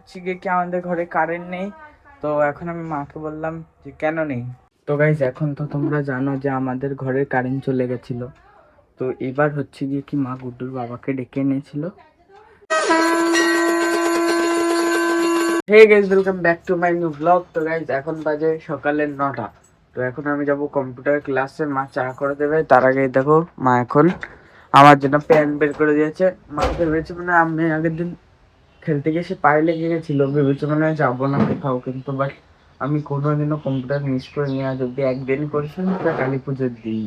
হচ্ছে গিয়ে কি আমাদের ঘরে কারেন্ট নেই। তো এখন আমি মাকে বললাম যে কেন নেই। তো গাইজ এখন তো তোমরা জানো যে আমাদের ঘরে কারেন্ট চলে গেছিল। তো এবার হচ্ছে গিয়ে কি মা গুড্ডুর বাবাকে ডেকে এনেছিল। Hey guys, welcome back to my new blog. তো গাইজ এখন বাজে সকালে 9টা। তো এখন আমি যাব কম্পিউটার ক্লাসে, মা চা করে দেবে। তার আগে দেখো মা এখন আমার জন্য প্যান্ট বের করে দিয়েছে। মা ভেবেছে মানে আমি আগের দিন খেলতে গিয়ে সে পায়ে লেগে গেছিল, ভেবেছে মানে যাবো না কোথাও, কিন্তু বাট আমি কোনোদিনও কম্পিউটার মিস করে নিয়ে আজ অব্দি একদিন করেছিলাম, সেটা কালী পুজোর দিন।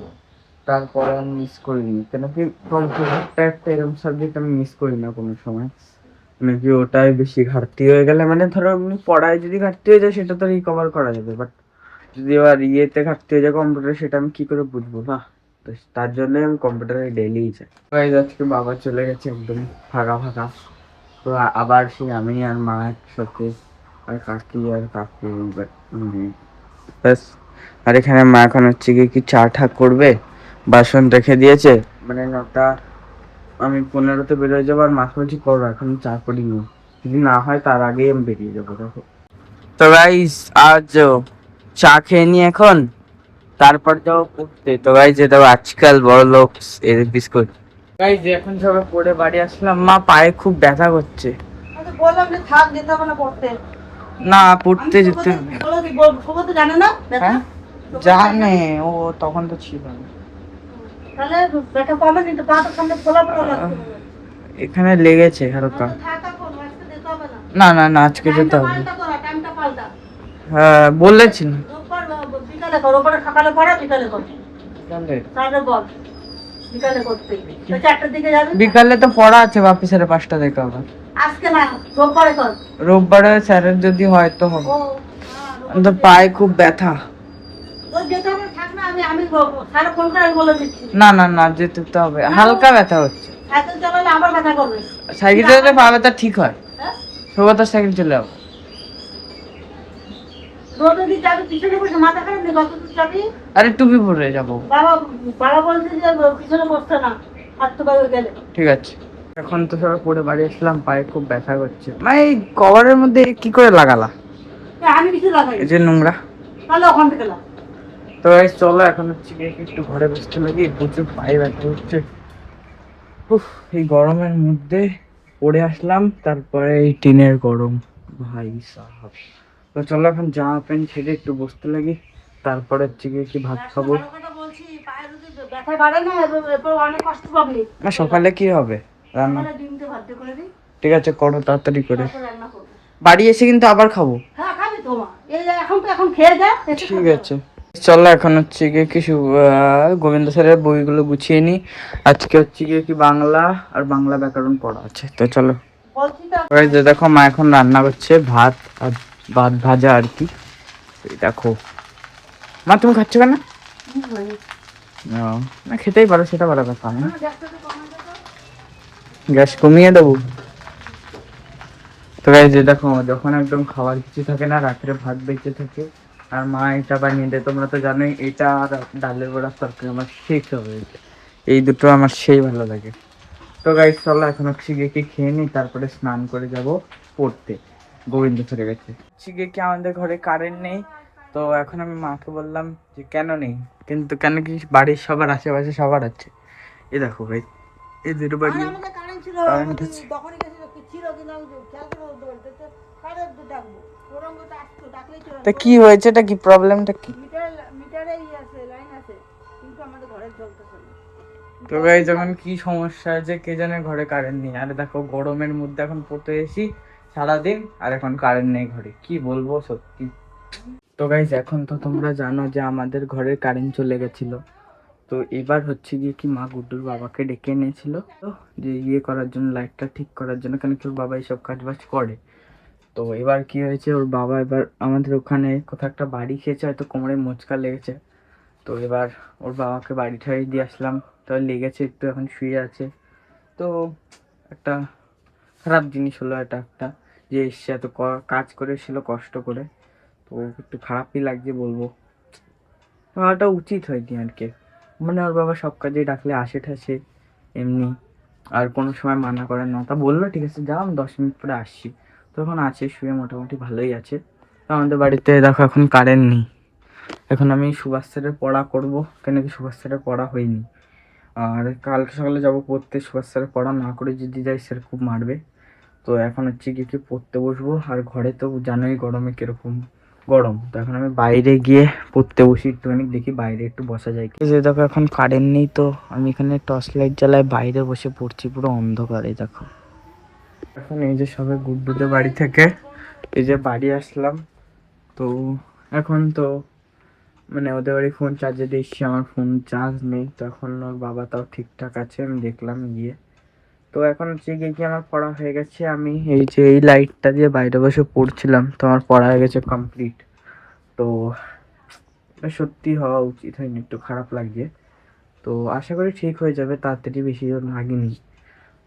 তারপরে আমি মিস করিনি, কেন কি কম্পিউটারটা একটা এরকম সাবজেক্ট আমি মিস করি না কোনো সময়। মানে কি ওটাই বেশি ঘাটতি হয়ে গেলে, মানে ধরো এমনি পড়ায় যদি ঘাটতি হয়ে যায় সেটা তো রিকভার করা যাবে, বাট যদি আবার ইয়েতে ঘাটতি হয়ে যায় কম্পিউটার, সেটা আমি কি করে বুঝবো না। তো তার জন্য আমি কম্পিউটারে ডেইলি যাই। আজকে বাবা চলে গেছে, একদম ফাঁকা ফাঁকা। তো আবার সেই আমি আর মা একসাথে, আর কাকি আর কাকু, ব্যাস। আর এখানে মা এখন হচ্ছে কি চা ঠা করবে, বাসন রেখে দিয়েছে। মানে 9টা, আমি 15তে বেরোয় যাবো, আর মাকে বলছি করো, এখন চা করিনি, যদি না হয় তার আগেই আমি বেরিয়ে যাবো। দেখো তো গাইস, আজ চা খেয়ে নি এখন, তারপর যাবো পড়তে। তো গাইস যে দেখো আজকাল বড় লোক এর বিস্কুট। গাইস এখন সবাই পড়ে বাড়ি আসলাম, মা পায়ে খুব ব্যথা করছে। বললাম যে থাক, যেতে হবে না পড়তে। না পড়তে যেতে হবে। তো জানে না হ্যাঁ জানে, ও তখন তো ছিল না। তাহলে ব্যথা কমে নি তো, পা তো সামনে খোলা পড়া লাগছে। এখানে লেগেছে হালকা। থাক এখন, আজকে যেতে হবে না। না না না, আজকে যেতে হবে। পাল্টা করা, টাইমটা পাল্টা। হ্যাঁ বলেছি না। রোববার বিকালে করো, রোববার সকালে পড়া, বিকালে করো। তাহলে বল বিকালে করতে, তো 4টার দিকে যাবে। বিকালে তো পড়া আছে বাপি, 5:30 থেকে আবার। আজকে না, রোববারে কর। রোববারে স্যারের যদি হয় তো হবে। ও আমার তো পায়ে খুব ব্যথা। ওই যেতে হবে, থাক না, আমি স্যার ফোন করে বলে দিচ্ছি। না না না, যেতে তো হবে, হালকা ব্যথা হচ্ছে। সাইকেল চালালে আবার ব্যথা করবে। সাইকেল চালালে পা ব্যথা ঠিক হয়। হ্যাঁ, সৌগত সাইকেল চলে যাবো। রোদে দিয়ে যাবি, পিছনে বসে মাথা খারাপ নেই, কত দূর যাবি? আরে টুপি পরে যাবো। বাবা বাবা বলছে যে পিছনে বসতে না, হাত তো বাইরে গেলে। ঠিক আছে। এখন তো সবাই পড়ে বাড়ি আসলাম, পায়ে খুব ব্যথা করছে। মানে এই কভারের মধ্যে কি করে লাগালা? আমি কিছু লাগাই এই যে নোংরা। তাহলে ওখান থেকে লাগ। তো এই চলো এখন হচ্ছে গিয়ে একটু ঘরে বসতে লাগি, প্রচুর পায়ে ব্যথা হচ্ছে। উফ, এই গরমের মধ্যে পড়ে আসলাম, তারপরে এই টিনের গরম, ভাই সাহাব। তো চলো এখন জামা প্যান্ট ছেড়ে একটু বসতে লাগি, তারপরে হচ্ছে গিয়ে কি ভাত খাবো। ভালো কথা বলছি, পায়ে যদি ব্যথা বাড়ে না, এরপর অনেক কষ্ট পাবি। না সকালে কি হবে রান্না? সকালে ডিমতে ভাত দিয়ে করে দিই, ঠিক আছে করো তাড়াতাড়ি করে, তারপর রান্না করবো। বাড়ি এসে কিন্তু আবার খাবো। হ্যাঁ খাবি তো মা, এই যে এখন তো এখন খেয়ে যা, এসে ঠিক খাবি। আছে চলো এখন হচ্ছে গিয়ে কিছু গোবিন্দ স্যারের বইগুলো গুছিয়ে নি। আজকে হচ্ছে গিয়ে কি বাংলা আর বাংলা ব্যাকরণ পড়া আছে, তো চলো। বলছি তো। এই যে দেখো মা এখন রান্না করছে ভাত আর ভাত ভাজা আর কি। এই দেখো মা, তুমি খাচ্ছ কেন? ও, না খেতেই পারো, সেটা বড় কথা না। গ্যাস কমিয়ে দেবো। তো গাইস যে দেখো, যখন একদম খাবার কিছু থাকে না, রাত্রে ভাত বেঁচে থাকে আর মা এটা বানিয়ে দেয়, তোমরা তো জানোই, এটা আর ডালের বড়ার তরকারি আমার সেই ফেভারিট। এই দুটো আমার সেই ভালো লাগে। তো গাইস চলো এখন হচ্ছে গিয়ে কি খেয়ে নিই, তারপরে স্নান করে যাব পড়তে। গোবিন্দ চলে গেছে। হচ্ছে গিয়ে কি আমাদের ঘরে কারেন্ট নেই। তো এখন আমি মাকে বললাম যে কেন নেই, কিন্তু কেন কি বাড়ির সবার আশেপাশে সবার আছে। এই দেখো ভাই, এই দুটো বাড়ি আর আমাদের কারেন্ট ছিল, কারেন্ট আছে। তখনই গেছিল, ছিল কিন্তু আমি খেয়াল করে বলতে পারছি তো, কারেন্ট ডাকবো, ওরঙ্গ তো আসতো, ডাকলেই চলে তা আসতো। কি হয়েছে, এটা কি প্রবলেমটা কি? মিটারে আছে, লাইন আছে, কিন্তু আমাদের ঘরে জ্বলতেছে না। তো ভাই যখন কি সমস্যা আছে কে জানে, ঘরে কারেন্ট নেই। আর দেখো গরমের মধ্যে এখন পড়তে এসি সারাদিন, আর এখন কারেন্ট নেই ঘরে, কি বলবো সত্যি। তো গাইজ এখন তো তোমরা জানো যে আমাদের ঘরে কারেন্ট চলে গেছিল। তো এবার হচ্ছে গিয়ে কি মা গুড্ডুর বাবাকে ডেকে এনেছিল, তো যে ইয়ে করার জন্য, লাইটটা ঠিক করার জন্য, কেন কি ওর বাবা এইসব কাজ বাজ করে। তো এবার কি হয়েছে, ওর বাবা এবার আমাদের ওখানে কোথাও একটা বাড়ি খেয়েছে, হয়তো কোমরে মোচকা লেগেছে। তো এবার ওর বাবাকে বাড়ি ঠাড়ি দিয়ে আসলাম, তো লেগেছে একটু, এখন শুয়ে আছে। তো একটা খারাপ জিনিস হলো এটা একটা, যে এসছে এত কাজ করে এসেছিল কষ্ট করে, তো একটু খারাপই লাগছে বলবো। ওটা উচিত হয়নি আর কি, মানে ওর বাবা সব কাজেই ডাকলে আসে ঠাসে এমনি, আর কোনো সময় মানা করেন না। তা বললো ঠিক আছে যাও, আমি 10 মিনিট পরে আসছি। তখন আছে শুয়ে, মোটামুটি ভালোই আছে। তো আমাদের বাড়িতে দেখো এখন কারেন্ট নেই। এখন আমি সুভাষ স্যারের পড়া করবো, কেন কি সুভাষ স্যারের পড়া হয়নি। আর কালকে সকালে যাবো পড়তে, সুভাষ স্যারের পড়া না করে যদি যাই স্যার খুব মারবে। তো এখন হচ্ছে কি পড়তে বসবো। আর ঘরে তো জানোই গরমে কিরকম গরম, তো এখন আমি বাইরে গিয়ে পড়তে বসি, একটুখানি দেখি বাইরে একটু বসা যায় কি। এই যে দেখো এখন কারেন্ট নেই, তো আমি এখানে টর্চ লাইট জ্বালায় বাইরে বসে পড়ছি, পুরো অন্ধকারে দেখো। এখন এই যে সবে গুড্ডুদের বাড়ি থেকে এই যে বাড়ি আসলাম। তো এখন তো মানে ওদের বাড়ি ফোন চার্জে দিয়েছি, আমার ফোন চার্জ নেই। তো এখন ওর বাবা তাও ঠিকঠাক আছে, আমি দেখলাম গিয়ে। তো এখন হচ্ছে গিয়ে কি আমার পড়া হয়ে গেছে। আমি এই যে এই লাইটটা দিয়ে বাইরে বসে পড়ছিলাম, তো আমার পড়া হয়ে গেছে কমপ্লিট। তো এটা সত্যি হওয়া উচিত হয়নি, একটু খারাপ লাগছে। তো আশা করি ঠিক হয়ে যাবে তাড়াতাড়ি, বেশি জন লাগেনি।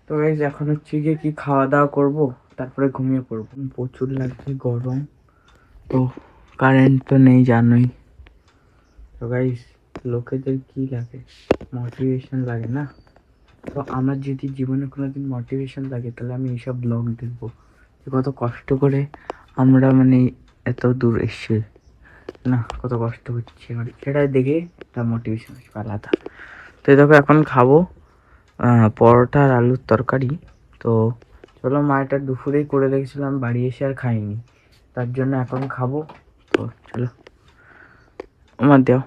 তো গাইজ এখন হচ্ছে গিয়ে কি খাওয়া দাওয়া করব, তারপরে ঘুমিয়ে পড়বো। প্রচুর লাগছে গরম, তো কারেন্ট তো নেই জানোই। তো গাইজ লোকেদের কি লাগে, মোটিভেশন লাগে না। তো আমার যদি জীবনে কোনোদিন মোটিভেশন লাগে, তাহলে আমি এইসব ব্লগ দেখবো, যে কত কষ্ট করে আমরা মানে এত দূর এসছি না, কত কষ্ট হচ্ছে, মানে সেটা দেখে তার মোটিভেশন আলাদা। তো এই দেখো এখন খাবো পরোটা আর আলুর তরকারি। তো চলো, মা এটা দুপুরেই করে রেখেছিলাম, বাড়ি এসে আর খাইনি, তার জন্য এখন খাবো। তো চলো আমার দেও,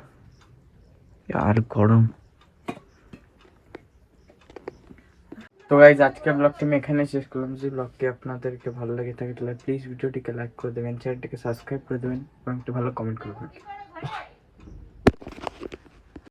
আর গরম। তো গাইজ আজকে ব্লগটি আমি এখানে শেষ করলাম। যদি ব্লগটি আপনাদেরকে ভালো লাগে থাকে তাহলে প্লিজ ভিডিওটিকে লাইক করে দেবেন, চ্যানেলটিকে সাবস্ক্রাইব করে দেবেন এবং একটু ভালো কমেন্ট করবেন।